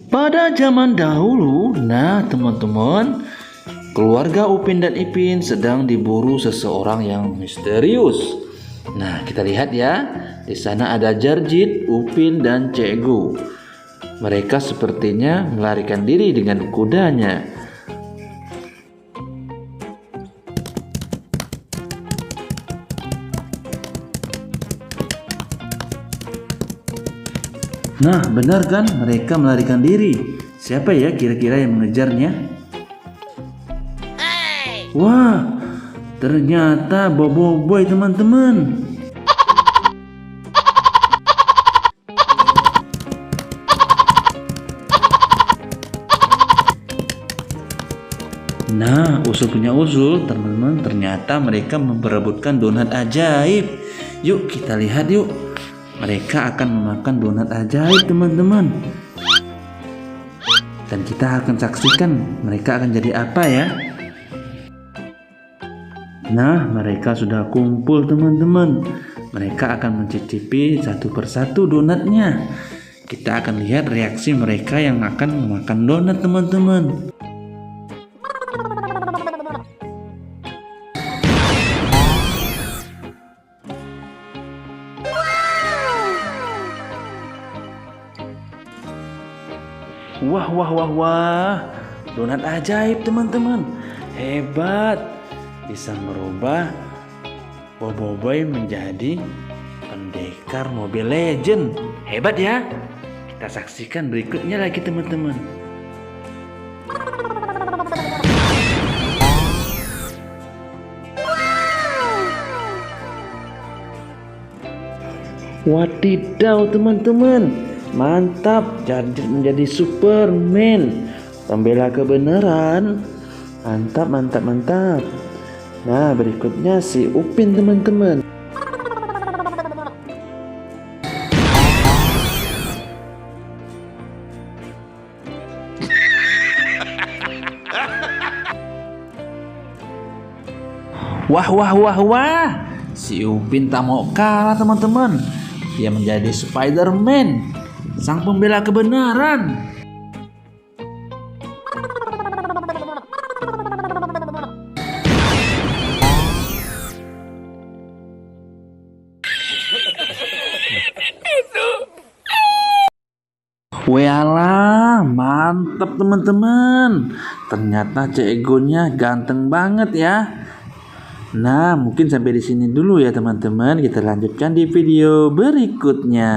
Pada zaman dahulu, nah teman-teman, keluarga Upin dan Ipin sedang diburu seseorang yang misterius. Nah, kita lihat ya. Di sana ada Jarjit, Upin, dan Cegu. Mereka sepertinya melarikan diri dengan kudanya. Nah, benar kan? Mereka melarikan diri. Siapa ya kira-kira yang mengejarnya? Wah, ternyata Bobo Boy, teman-teman. Nah, usul punya usul, teman-teman. Ternyata mereka memperebutkan donat ajaib. Yuk kita lihat yuk. Mereka akan memakan donat ajaib, teman-teman. Dan kita akan saksikan mereka akan jadi apa ya. Nah, mereka sudah kumpul, teman-teman. Mereka akan mencicipi satu persatu donatnya. Kita akan lihat reaksi mereka yang akan memakan donat, teman-teman. Wah, wah, wah, wah. Donat ajaib, teman-teman. Hebat. Bisa merubah Bobo Boy menjadi pendekar Mobile Legend. Hebat ya. Kita saksikan berikutnya lagi, teman-teman. Wadidaw, teman-teman. Mantap, Jarjit menjadi Superman, pembela kebenaran. Mantap, mantap, mantap. Nah, berikutnya si Upin, teman-teman. Wah, wah, wah, wah. Si Upin tak mau kalah, teman-teman. Dia menjadi Spider-Man, sang pembela kebenaran. Walah, mantap teman-teman. Ternyata Cegonya ganteng banget ya. Nah, mungkin sampai di sini dulu ya teman-teman. Kita lanjutkan di video berikutnya.